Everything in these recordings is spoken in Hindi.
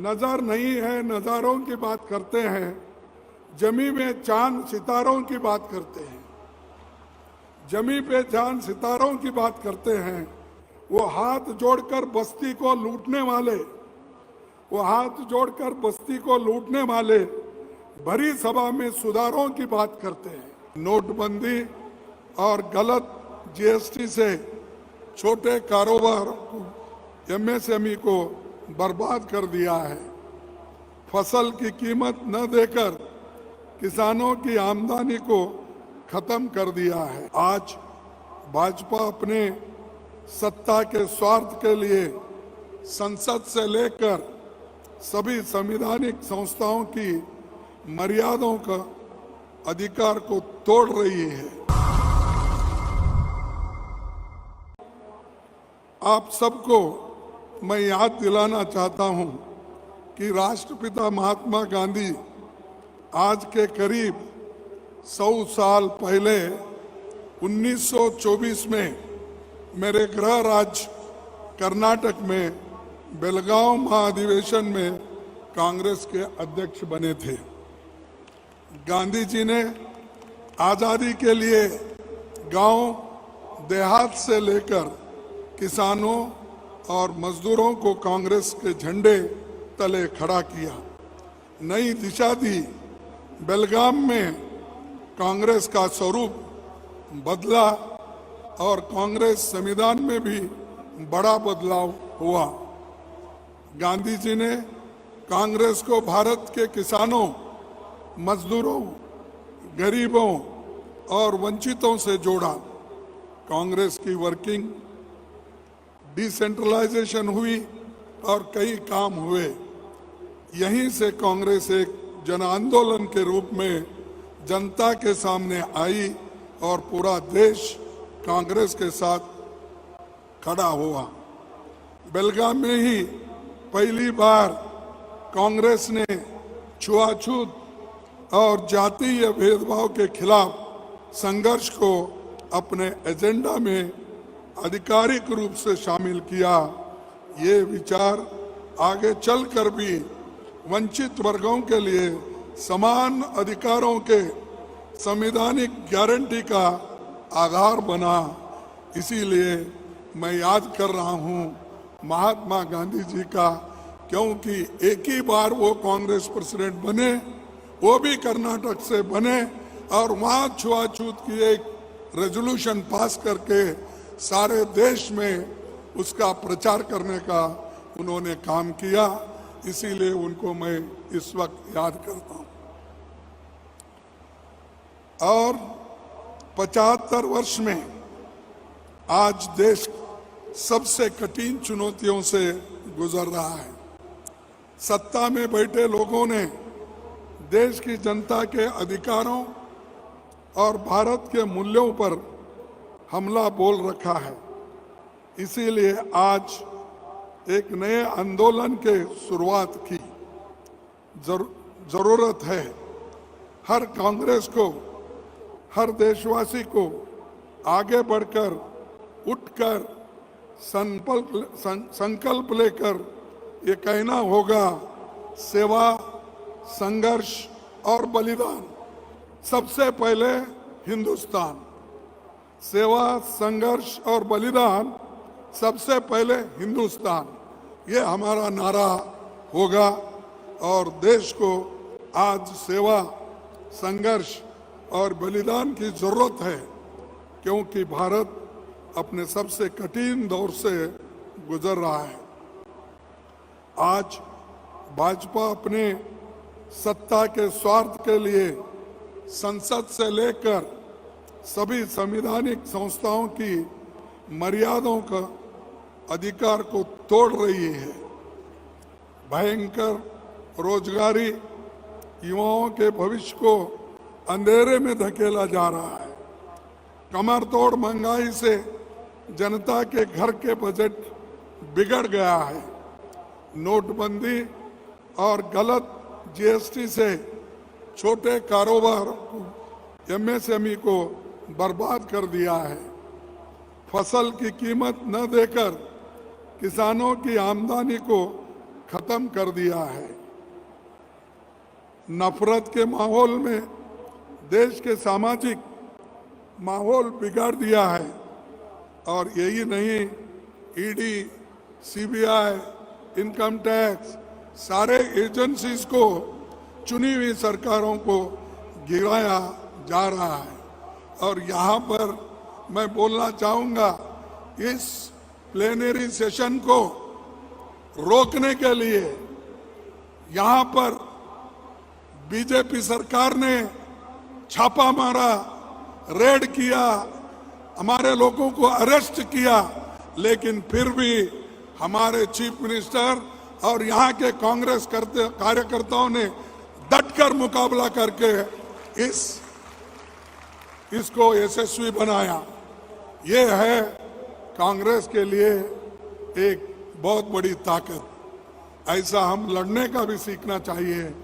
नजर नहीं है, नजारों की बात करते हैं। जमी में चांद सितारों की बात करते हैं। जमी पे चांद सितारों की बात करते हैं। वो हाथ जोड़कर बस्ती को लूटने वाले, वो हाथ जोड़कर बस्ती को लूटने वाले भरी सभा में सुधारों की बात करते हैं। नोटबंदी और गलत जीएसटी से छोटे कारोबार एमएसएमई को बर्बाद कर दिया है। फसल की कीमत न देकर किसानों की आमदनी को खत्म कर दिया है। आज भाजपा अपने सत्ता के स्वार्थ के लिए संसद से लेकर सभी संवैधानिक संस्थाओं की मर्यादाओं का अधिकार को तोड़ रही है। आप सबको मैं याद दिलाना चाहता हूं कि राष्ट्रपिता महात्मा गांधी आज के करीब 100 साल पहले 1924 में मेरे गृह राज्य कर्नाटक में बेलगांव महाधिवेशन में कांग्रेस के अध्यक्ष बने थे। गांधी जी ने आज़ादी के लिए गांव देहात से लेकर किसानों और मजदूरों को कांग्रेस के झंडे तले खड़ा किया, नई दिशा दी। बेलगाम में कांग्रेस का स्वरूप बदला और कांग्रेस संविधान में भी बड़ा बदलाव हुआ। गांधी जी ने कांग्रेस को भारत के किसानों, मजदूरों, गरीबों और वंचितों से जोड़ा। कांग्रेस की वर्किंग डिसेंट्रलाइजेशन हुई और कई काम हुए। यहीं से कांग्रेस एक जन आंदोलन के रूप में जनता के सामने आई और पूरा देश कांग्रेस के साथ खड़ा हुआ। बेलगाम में ही पहली बार कांग्रेस ने छुआछूत और जातीय भेदभाव के खिलाफ संघर्ष को अपने एजेंडा में आधिकारिक रूप से शामिल किया। ये विचार आगे चलकर भी वंचित वर्गों के लिए समान अधिकारों के संवैधानिक गारंटी का आधार बना। इसीलिए मैं याद कर रहा हूँ महात्मा गांधी जी का, क्योंकि एक ही बार वो कांग्रेस प्रेसिडेंट बने, वो भी कर्नाटक से बने और वहाँ छुआछूत की एक रेजोल्यूशन पास करके सारे देश में उसका प्रचार करने का उन्होंने काम किया। इसीलिए उनको मैं इस वक्त याद करता हूँ। और 75 वर्ष में आज देश सबसे कठिन चुनौतियों से गुजर रहा है। सत्ता में बैठे लोगों ने देश की जनता के अधिकारों और भारत के मूल्यों पर हमला बोल रखा है। इसीलिए आज एक नए आंदोलन के शुरुआत की जरूरत है। हर कांग्रेस को, हर देशवासी को आगे बढ़कर, उठकर संकल्प लेकर ये कहना होगा, सेवा, संघर्ष और बलिदान। सबसे पहले हिंदुस्तान। सेवा, संघर्ष और बलिदान, सबसे पहले हिंदुस्तान, ये हमारा नारा होगा। और देश को आज सेवा, संघर्ष और बलिदान की जरूरत है, क्योंकि भारत अपने सबसे कठिन दौर से गुजर रहा है। आज भाजपा अपने सत्ता के स्वार्थ के लिए संसद से लेकर सभी संवैधानिक संस्थाओं की मर्यादाओं का अधिकार को तोड़ रही है। भयंकर रोजगारी युवाओं के भविष्य को अंधेरे में धकेला जा रहा है। कमर तोड़ महंगाई से जनता के घर के बजट बिगड़ गया है। नोटबंदी और गलत जीएसटी से छोटे कारोबार एमएसएमई को बर्बाद कर दिया है। फसल की कीमत न देकर किसानों की आमदनी को खत्म कर दिया है। नफरत के माहौल में देश के सामाजिक माहौल बिगाड़ दिया है। और यही नहीं, ईडी, सीबीआई, इनकम टैक्स, सारे एजेंसीज को, चुनी हुई सरकारों को गिराया जा रहा है। और यहाँ पर मैं बोलना चाहूँगा, इस प्लेनरी सेशन को रोकने के लिए यहाँ पर बीजेपी सरकार ने छापा मारा, रेड किया, हमारे लोगों को अरेस्ट किया, लेकिन फिर भी हमारे चीफ मिनिस्टर और यहाँ के कांग्रेस कार्यकर्ताओं ने डटकर मुकाबला करके इसको यशस्वी बनाया। ये है कांग्रेस के लिए एक बहुत बड़ी ताकत। ऐसा हम लड़ने का भी सीखना चाहिए,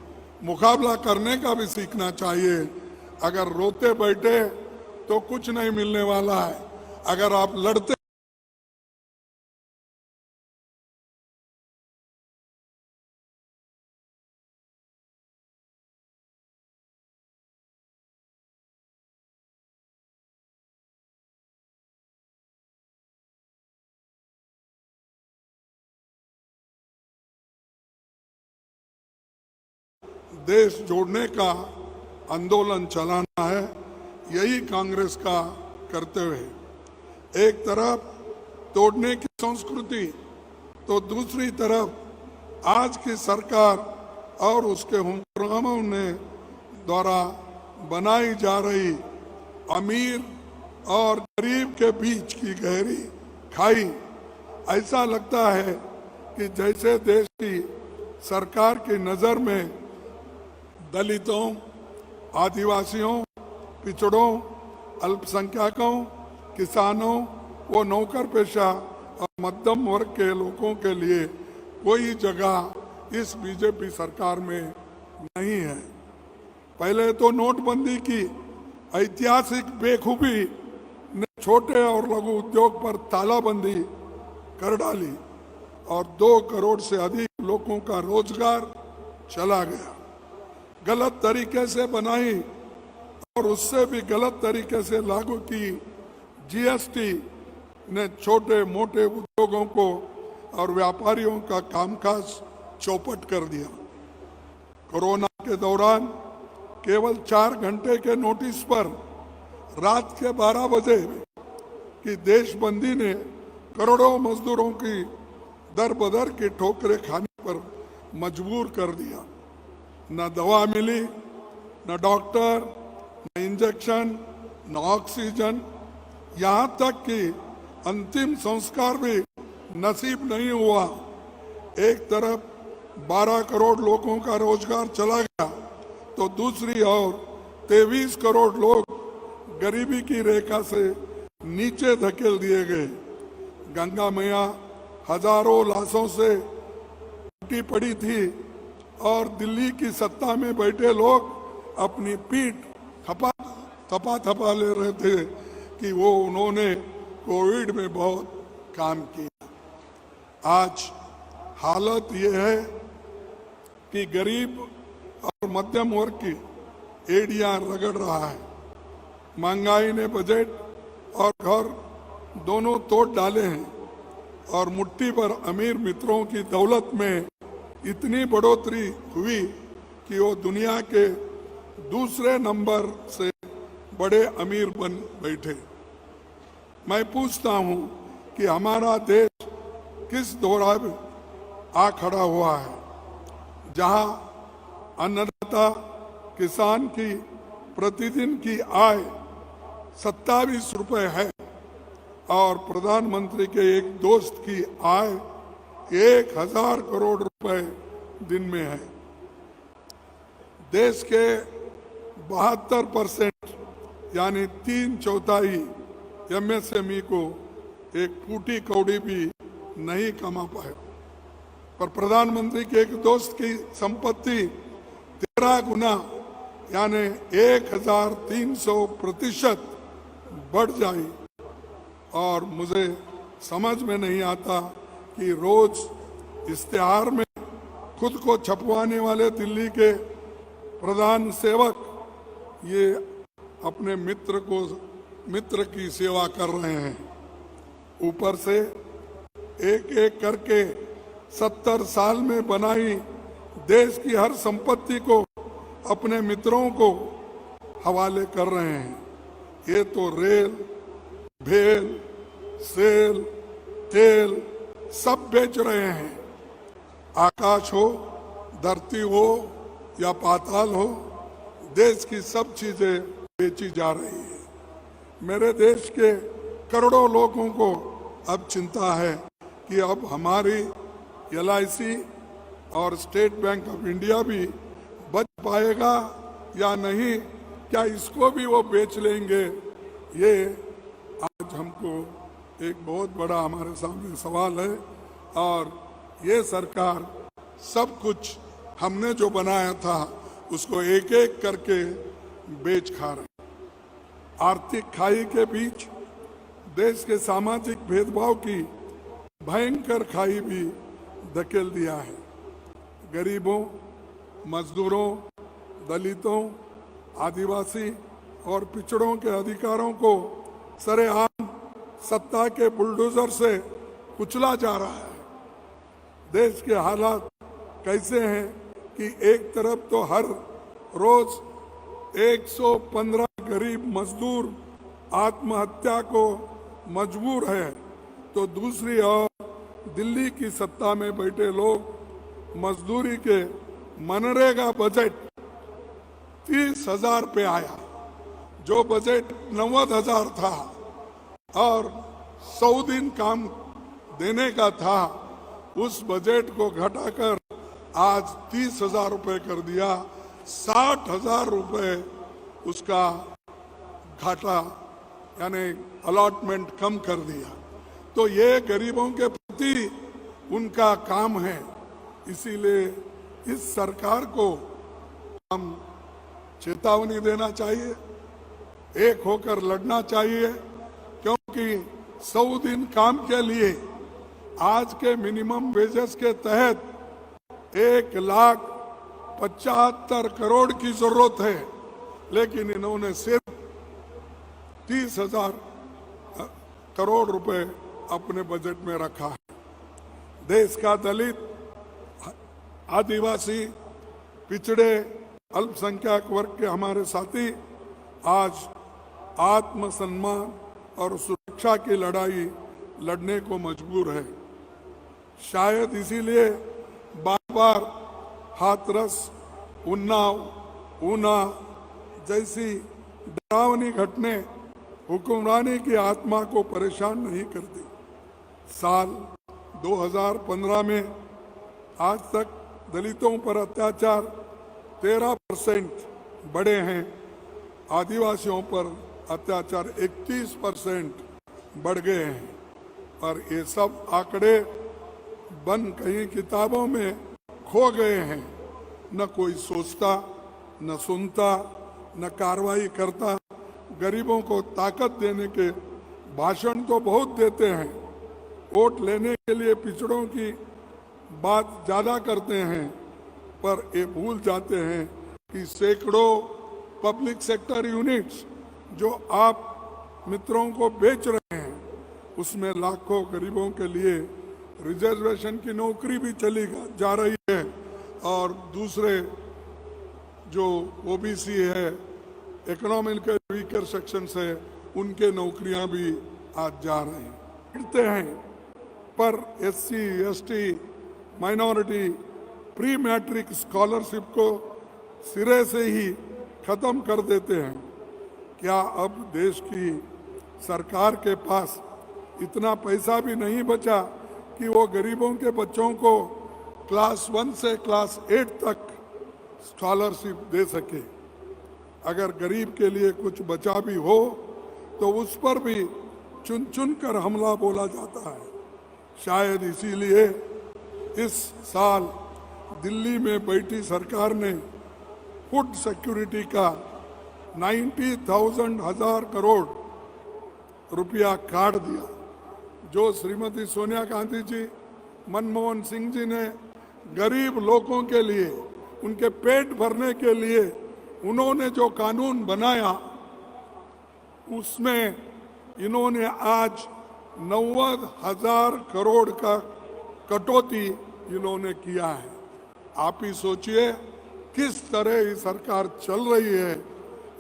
मुकाबला करने का भी सीखना चाहिए। अगर रोते बैठे तो कुछ नहीं मिलने वाला है। अगर आप लड़ते देश जोड़ने का आंदोलन चलाना है, यही कांग्रेस का कर्तव्य है। एक तरफ तोड़ने की संस्कृति, तो दूसरी तरफ आज की सरकार और उसके हुक्मरानों ने द्वारा बनाई जा रही अमीर और गरीब के बीच की गहरी खाई। ऐसा लगता है कि जैसे देश की सरकार की नज़र में दलितों, आदिवासियों, पिछड़ों, अल्पसंख्यकों, किसानों, वो नौकर पेशा और मध्यम वर्ग के लोगों के लिए कोई जगह इस बीजेपी सरकार में नहीं है। पहले तो नोटबंदी की ऐतिहासिक बेखूबी ने छोटे और लघु उद्योग पर तालाबंदी कर डाली और 2 करोड़ से अधिक लोगों का रोजगार चला गया। गलत तरीके से बनाई और उससे भी गलत तरीके से लागू की जीएसटी ने छोटे मोटे उद्योगों को और व्यापारियों का कामकाज चौपट कर दिया। कोरोना के दौरान केवल 4 घंटे के नोटिस पर रात के 12 बजे की देशबंदी ने करोड़ों मजदूरों की दर बदर की ठोकरें खाने पर मजबूर कर दिया। न दवा मिली, न डॉक्टर, न इंजेक्शन, न ऑक्सीजन, यहाँ तक कि अंतिम संस्कार भी नसीब नहीं हुआ। एक तरफ 12 करोड़ लोगों का रोजगार चला गया, तो दूसरी ओर 23 करोड़ लोग गरीबी की रेखा से नीचे धकेल दिए गए। गंगा मैया हजारों लाशों से टूटी पड़ी थी और दिल्ली की सत्ता में बैठे लोग अपनी पीठ थपा ले रहे थे कि वो उन्होंने कोविड में बहुत काम किया। आज हालत ये है कि गरीब और मध्यम वर्ग की एड़ियां रगड़ रहा है। महंगाई ने बजट और घर दोनों तोड़ डाले हैं और मुट्ठी पर अमीर मित्रों की दौलत में इतनी बढ़ोतरी हुई कि वो दुनिया के दूसरे नंबर से बड़े अमीर बन बैठे। मैं पूछता हूँ कि हमारा देश किस दौरान आ खड़ा हुआ है, जहाँ अन्नदाता किसान की प्रतिदिन की आय 27 रुपए है और प्रधानमंत्री के एक दोस्त की आय 1000 करोड़ रुपए दिन में है। देश के 72% यानी 3/4 एमएसएमई को एक फूटी कौड़ी भी नहीं कमा पाए, पर प्रधानमंत्री के एक दोस्त की संपत्ति 13 गुना यानी 1300% बढ़ जाए। और मुझे समझ में नहीं आता कि रोज इश्तेहार में खुद को छपवाने वाले दिल्ली के प्रधान सेवक ये अपने मित्र की सेवा कर रहे हैं। ऊपर से एक एक करके 70 साल में बनाई देश की हर संपत्ति को अपने मित्रों को हवाले कर रहे हैं। ये तो रेल, भेल, सेल, तेल सब बेच रहे हैं। आकाश हो, धरती हो या पाताल हो, देश की सब चीजें बेची जा रही है। मेरे देश के करोड़ों लोगों को अब चिंता है कि अब हमारी LIC और स्टेट बैंक ऑफ इंडिया भी बच पाएगा या नहीं, क्या इसको भी वो बेच लेंगे। ये आज हमको एक बहुत बड़ा हमारे सामने सवाल है। और ये सरकार सब कुछ हमने जो बनाया था उसको एक एक करके बेच खा रही। आर्थिक खाई के बीच देश के सामाजिक भेदभाव की भयंकर खाई भी धकेल दिया है। गरीबों, मजदूरों, दलितों, आदिवासी और पिछड़ों के अधिकारों को सरेआम सत्ता के बुलडोजर से कुचला जा रहा है। देश के हालात कैसे हैं कि एक तरफ तो हर रोज 115 गरीब मजदूर आत्महत्या को मजबूर है, तो दूसरी ओर दिल्ली की सत्ता में बैठे लोग मजदूरी के मनरेगा बजट 30,000 पे आया, जो बजट 90,000 था और 100 दिन काम देने का था, उस बजट को घटाकर आज 30,000 रुपये कर दिया। 60,000 रुपये उसका घाटा यानी अलॉटमेंट कम कर दिया। तो ये गरीबों के प्रति उनका काम है। इसीलिए इस सरकार को हम चेतावनी देना चाहिए, एक होकर लड़ना चाहिए, क्योंकि 100 दिन काम के लिए आज के मिनिमम वेजेस के तहत 1,75,000 करोड़ की जरूरत है, लेकिन इन्होंने सिर्फ 30,000 करोड़ रुपए अपने बजट में रखा है। देश का दलित, आदिवासी, पिछड़े, अल्पसंख्यक वर्ग के हमारे साथी आज आत्मसम्मान और सुरक्षा की लड़ाई लड़ने को मजबूर है। शायद इसीलिए बार बार हाथरस, उन्नाव, ऊना जैसी डरावनी घटनाएं हुक्मरानी की आत्मा को परेशान नहीं करती। साल 2015 में आज तक दलितों पर अत्याचार 13% बढ़े हैं, आदिवासियों पर अत्याचार 31% बढ़ गए हैं। और ये सब आंकड़े बन कहीं किताबों में खो गए हैं। न कोई सोचता, न सुनता, न कार्रवाई करता। गरीबों को ताकत देने के भाषण तो बहुत देते हैं, वोट लेने के लिए पिछड़ों की बात ज्यादा करते हैं, पर ये भूल जाते हैं कि सैकड़ों पब्लिक सेक्टर यूनिट्स जो आप मित्रों को बेच रहे हैं, उसमें लाखों गरीबों के लिए रिजर्वेशन की नौकरी भी चली जा रही है। और दूसरे जो OBC है, इकोनॉमिकल वीकर सेक्शन है, उनके नौकरियां भी आज जा रहे हैं, मिलते हैं। पर SC, ST, minority, pre matric scholarship को सिरे से ही खत्म कर देते हैं। क्या अब देश की सरकार के पास इतना पैसा भी नहीं बचा कि वो गरीबों के बच्चों को क्लास 1 से क्लास 8 तक स्कॉलरशिप दे सके? अगर गरीब के लिए कुछ बचा भी हो तो उस पर भी चुन चुन कर हमला बोला जाता है। शायद इसीलिए इस साल दिल्ली में बैठी सरकार ने फूड सिक्योरिटी का 90,000 करोड़ रुपया काट दिया, जो श्रीमती सोनिया गांधी जी, मनमोहन सिंह जी ने गरीब लोगों के लिए, उनके पेट भरने के लिए उन्होंने जो कानून बनाया, उसमें इन्होंने आज 90,000 करोड़ का कटौती इन्होंने किया है। आप ही सोचिए किस तरह ये सरकार चल रही है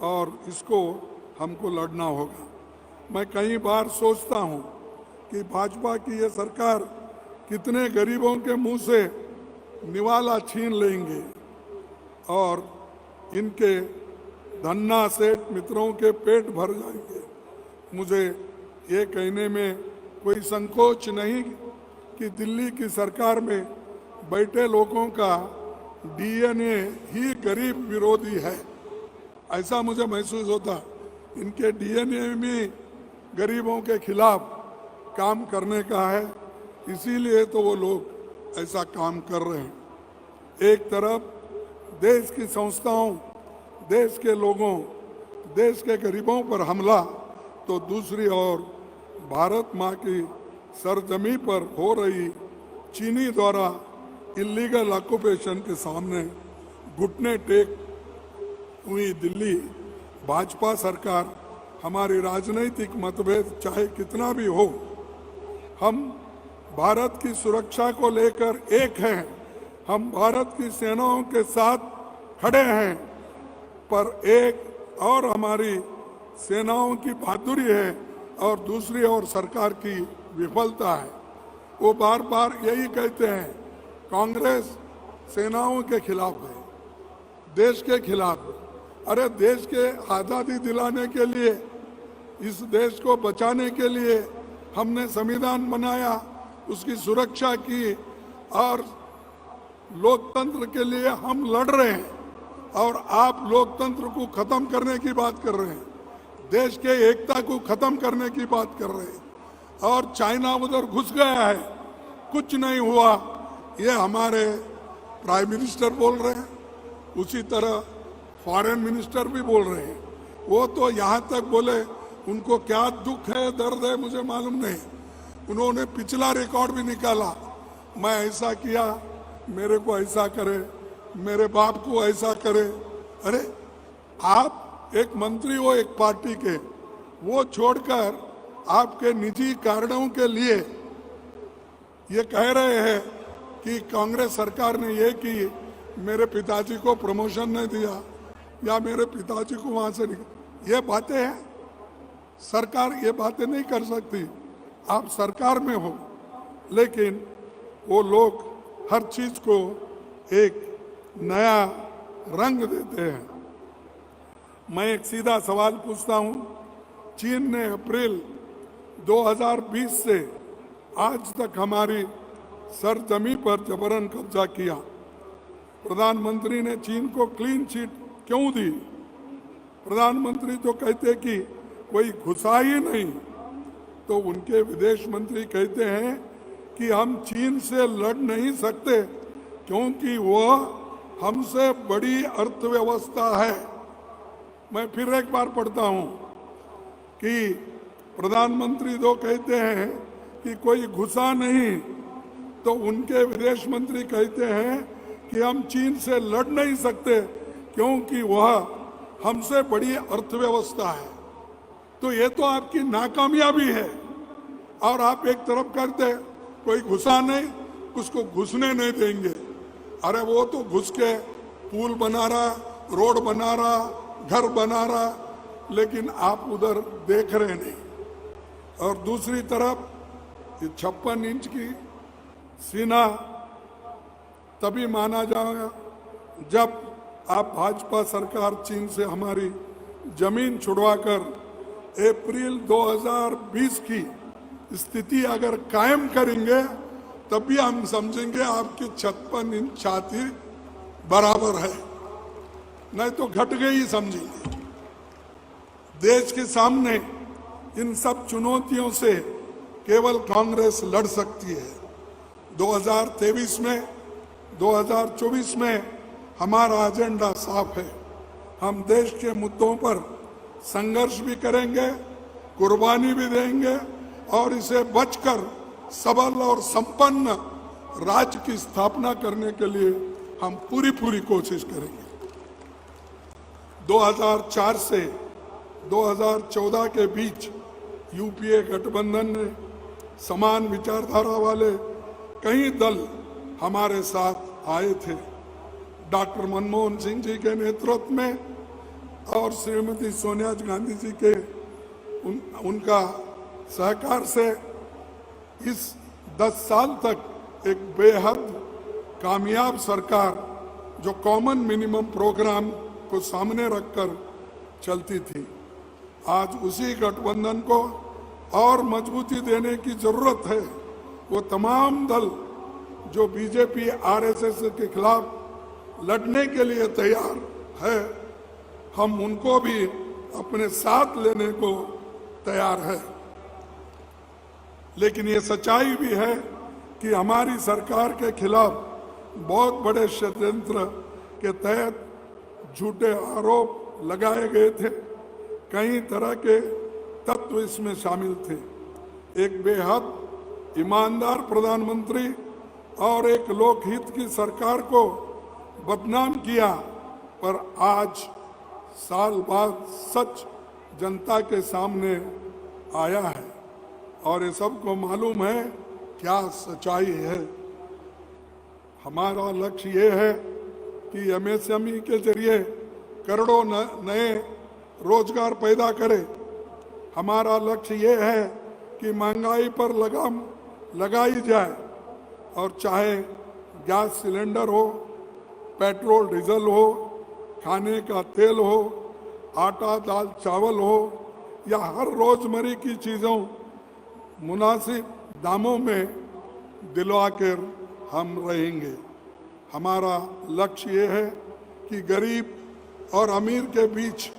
और इसको हमको लड़ना होगा। मैं कई बार सोचता हूँ कि भाजपा की ये सरकार कितने गरीबों के मुंह से निवाला छीन लेंगे और इनके धन्ना सेठ मित्रों के पेट भर जाएंगे। मुझे ये कहने में कोई संकोच नहीं कि दिल्ली की सरकार में बैठे लोगों का डीएनए ही गरीब विरोधी है, ऐसा मुझे महसूस होता। इनके डीएनए में गरीबों के खिलाफ काम करने का है, इसीलिए तो वो लोग ऐसा काम कर रहे हैं। एक तरफ देश की संस्थाओं, देश के लोगों, देश के गरीबों पर हमला, तो दूसरी ओर भारत माँ की सरजमी पर हो रही चीनी द्वारा इलीगल ऑक्यूपेशन के सामने घुटने टेक हुई दिल्ली भाजपा सरकार। हमारी राजनीतिक मतभेद चाहे कितना भी हो, हम भारत की सुरक्षा को लेकर एक हैं, हम भारत की सेनाओं के साथ खड़े हैं, पर एक और हमारी सेनाओं की बहादुरी है और दूसरी ओर सरकार की विफलता है। वो बार बार यही कहते हैं कांग्रेस सेनाओं के खिलाफ है, देश के खिलाफ है। अरे देश के आज़ादी दिलाने के लिए, इस देश को बचाने के लिए हमने संविधान बनाया, उसकी सुरक्षा की और लोकतंत्र के लिए हम लड़ रहे हैं, और आप लोकतंत्र को खत्म करने की बात कर रहे हैं, देश के एकता को खत्म करने की बात कर रहे हैं, और चाइना उधर घुस गया है, कुछ नहीं हुआ, ये हमारे प्राइम मिनिस्टर बोल रहे हैं। उसी तरह फॉरेन मिनिस्टर भी बोल रहे हैं। वो तो यहाँ तक बोले उनको क्या दुख है, दर्द है, मुझे मालूम नहीं। उन्होंने पिछला रिकॉर्ड भी निकाला, मैं ऐसा किया, मेरे को ऐसा करे, मेरे बाप को ऐसा करे। अरे आप एक मंत्री हो एक पार्टी के, वो छोड़कर आपके निजी कारणों के लिए ये कह रहे हैं कि कांग्रेस सरकार ने ये की, मेरे पिताजी को प्रमोशन नहीं दिया या मेरे पिताजी को वहां से ये बातें हैं। सरकार ये बातें नहीं कर सकती। आप सरकार में हो, लेकिन वो लोग हर चीज को एक नया रंग देते हैं। मैं एक सीधा सवाल पूछता हूं, चीन ने अप्रैल 2020 से आज तक हमारी सरजमी पर जबरन कब्जा किया। प्रधानमंत्री ने चीन को क्लीन चिट क्यों दी? प्रधानमंत्री तो कहते कि कोई घुसा ही नहीं, तो उनके विदेश मंत्री कहते हैं कि हम चीन से लड़ नहीं सकते क्योंकि वह हमसे बड़ी अर्थव्यवस्था है। मैं फिर एक बार पढ़ता हूं कि प्रधानमंत्री तो कहते हैं कि कोई घुसा नहीं, तो उनके विदेश मंत्री कहते हैं कि हम चीन से लड़ नहीं सकते क्योंकि वह हमसे बड़ी अर्थव्यवस्था है। तो ये तो आपकी नाकामयाबी है। और आप एक तरफ करते कोई घुसा नहीं, उसको घुसने नहीं देंगे। अरे वो तो घुस के पुल बना रहा, रोड बना रहा, घर बना रहा, लेकिन आप उधर देख रहे नहीं। और दूसरी तरफ 56 इंच की सीना तभी माना जाएगा जब आप भाजपा सरकार चीन से हमारी जमीन छुड़वाकर अप्रैल 2020 की स्थिति अगर कायम करेंगे, तभी हम समझेंगे आपकी 56 इंच छाती बराबर है, नहीं तो घट गई समझेंगे। देश के सामने इन सब चुनौतियों से केवल कांग्रेस लड़ सकती है। 2023 में, 2024 में हमारा एजेंडा साफ है। हम देश के मुद्दों पर संघर्ष भी करेंगे, कुर्बानी भी देंगे और इसे बचकर सबल और संपन्न राज्य की स्थापना करने के लिए हम पूरी कोशिश करेंगे। 2004 से 2014 के बीच यूपीए गठबंधन ने समान विचारधारा वाले कई दल हमारे साथ आए थे। डॉक्टर मनमोहन सिंह जी के नेतृत्व में और श्रीमती सोनिया गांधी जी के उनका सहकार से इस 10 साल तक एक बेहद कामयाब सरकार जो कॉमन मिनिमम प्रोग्राम को सामने रखकर चलती थी, आज उसी गठबंधन को और मजबूती देने की जरूरत है। वो तमाम दल जो बीजेपी आरएसएस के खिलाफ लड़ने के लिए तैयार है, हम उनको भी अपने साथ लेने को तैयार है। लेकिन ये सच्चाई भी है कि हमारी सरकार के खिलाफ बहुत बड़े षड्यंत्र के तहत झूठे आरोप लगाए गए थे। कई तरह के तत्व इसमें शामिल थे। एक बेहद ईमानदार प्रधानमंत्री और एक लोकहित की सरकार को बदनाम किया, पर आज साल बाद सच जनता के सामने आया है और ये सबको मालूम है क्या सच्चाई है। हमारा लक्ष्य ये है कि एमएसएमई के जरिए करोड़ों नए रोजगार पैदा करे। हमारा लक्ष्य ये है कि महंगाई पर लगाम लगाई जाए और चाहे गैस सिलेंडर हो, पेट्रोल डीजल हो, खाने का तेल हो, आटा दाल चावल हो या हर रोजमर्रा की चीज़ों मुनासिब दामों में दिलवा कर हम रहेंगे। हमारा लक्ष्य ये है कि गरीब और अमीर के बीच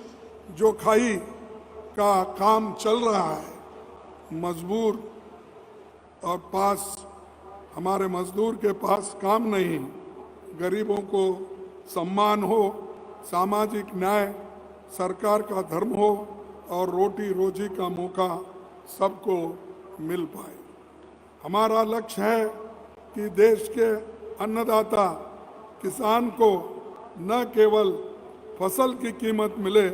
जो खाई का काम चल रहा है, मजबूर और पास हमारे मजदूर के पास काम नहीं, गरीबों को सम्मान हो, सामाजिक न्याय सरकार का धर्म हो और रोटी रोजी का मौका सबको मिल पाए। हमारा लक्ष्य है कि देश के अन्नदाता किसान को न केवल फसल की कीमत मिले,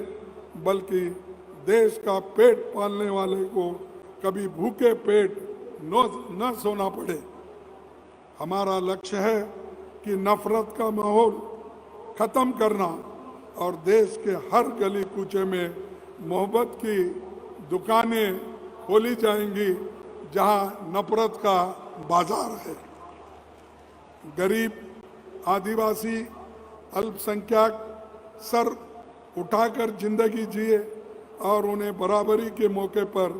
बल्कि देश का पेट पालने वाले को कभी भूखे पेट न सोना पड़े। हमारा लक्ष्य है कि नफरत का माहौल खत्म करना और देश के हर गली कूचे में मोहब्बत की दुकानें खोली जाएंगी जहां नफरत का बाजार है। गरीब, आदिवासी, अल्पसंख्यक सर उठाकर जिंदगी जिए और उन्हें बराबरी के मौके पर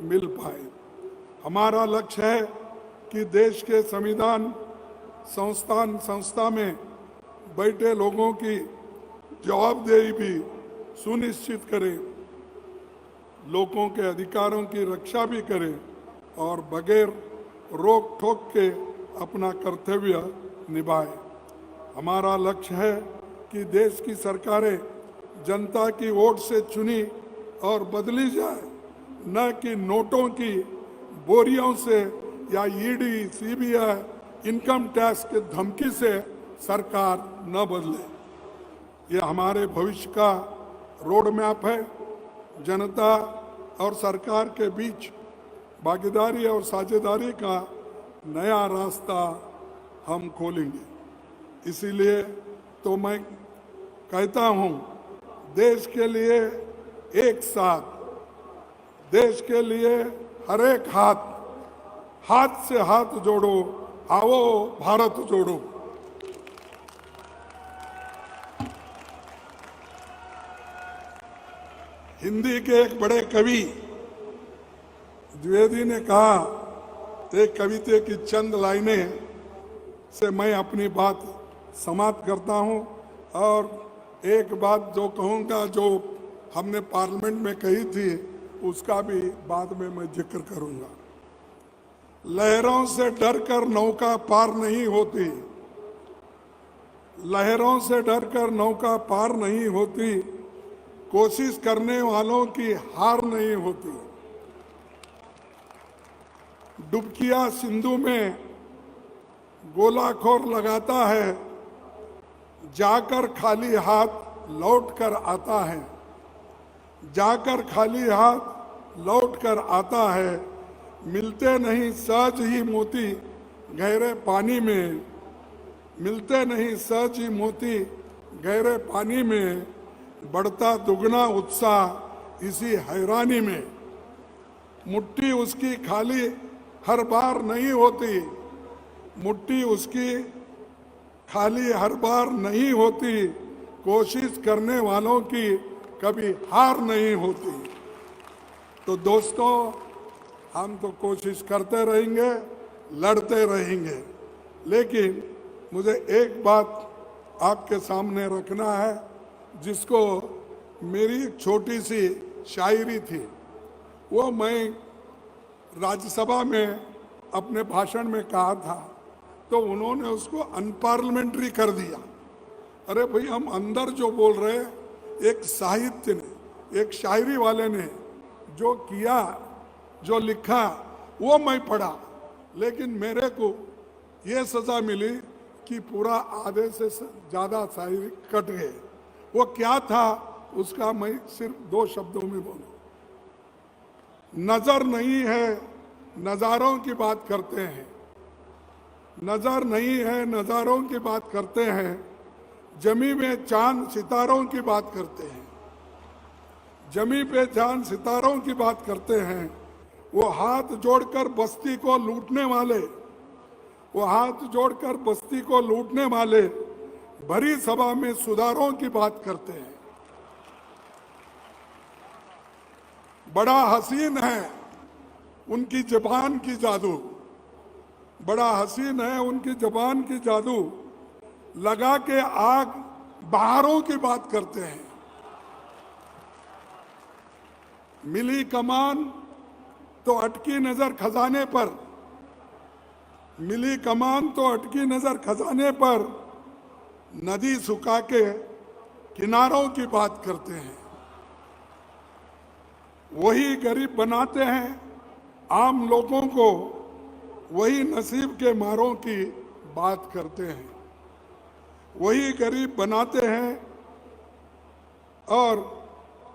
मिल पाए। हमारा लक्ष्य है कि देश के संविधान संस्था में बैठे लोगों की जवाबदेही भी सुनिश्चित करें, लोगों के अधिकारों की रक्षा भी करें और बगैर रोक टोक के अपना कर्तव्य निभाए। हमारा लक्ष्य है कि देश की सरकारें जनता की वोट से चुनी और बदली जाए, न कि नोटों की बोरियों से या ईडी, सीबीआई, इनकम टैक्स के धमकी से सरकार न बदले। ये हमारे भविष्य का रोड मैप है। जनता और सरकार के बीच भागीदारी और साझेदारी का नया रास्ता हम खोलेंगे। इसीलिए तो मैं कहता हूँ, देश के लिए एक साथ, देश के लिए हर एक हाथ से हाथ जोड़ो, आओ भारत जोड़ो। हिंदी के एक बड़े कवि द्विवेदी ने कहा, एक कविता की चंद लाइनें से मैं अपनी बात समाप्त करता हूं और एक बात जो कहूंगा जो हमने पार्लियामेंट में कही थी उसका भी बाद में मैं जिक्र करूंगा। लहरों से डरकर नौका पार नहीं होती, लहरों से डरकर नौका पार नहीं होती, कोशिश करने वालों की हार नहीं होती। डुबकियां सिंधु में गोलाखोर लगाता है, जाकर खाली हाथ लौट कर आता है, जाकर खाली हाथ लौट कर आता है, मिलते नहीं सहज ही मोती गहरे पानी में, मिलते नहीं सहज ही मोती गहरे पानी में, बढ़ता दुगना उत्साह इसी हैरानी में। मुट्ठी उसकी खाली हर बार नहीं होती, मुट्ठी उसकी खाली हर बार नहीं होती, कोशिश करने वालों की कभी हार नहीं होती। तो दोस्तों, हम तो कोशिश करते रहेंगे, लड़ते रहेंगे, लेकिन मुझे एक बात आपके सामने रखना है, जिसको मेरी छोटी सी शायरी थी, वो मैं राज्यसभा में अपने भाषण में कहा था, तो उन्होंने उसको अनपार्लियामेंट्री कर दिया। अरे भाई, हम अंदर जो बोल रहे हैं, एक साहित्य ने, एक शायरी वाले ने जो किया, जो लिखा, वो मैं पढ़ा, लेकिन मेरे को ये सजा मिली कि पूरा आधे से ज्यादा शायरी कट गए। वो क्या था, उसका मैं सिर्फ 2 शब्दों में बोलूं। नजर नहीं है, नजारों की बात करते हैं, नजर नहीं है, नजारों की बात करते हैं, जमी में चांद सितारों की बात करते हैं, जमी पे चांद सितारों की बात करते हैं। वो हाथ जोड़कर बस्ती को लूटने वाले, वो हाथ जोड़कर बस्ती को लूटने वाले, भरी सभा में सुधारों की बात करते हैं। बड़ा हसीन है उनकी जबान की जादू, बड़ा हसीन है उनकी जबान की जादू, लगा के आग बहारों की बात करते हैं। मिली कमान तो अटकी नजर खजाने पर, मिली कमान तो अटकी नजर खजाने पर, नदी सुखा के किनारों की बात करते हैं। वही गरीब बनाते हैं आम लोगों को, वही नसीब के मारों की बात करते हैं। वही गरीब बनाते हैं और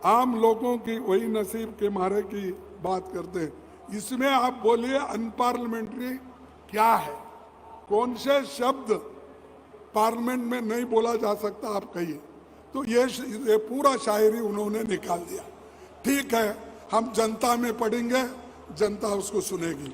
आम लोगों की वही नसीब के मारे की बात करते हैं। इसमें आप बोलिए अनपार्लियामेंट्री क्या है? कौन से शब्द पार्लियामेंट में नहीं बोला जा सकता, आप कहिए। तो ये पूरा शायरी उन्होंने निकाल दिया। ठीक है, हम जनता में पढ़ेंगे, जनता उसको सुनेगी।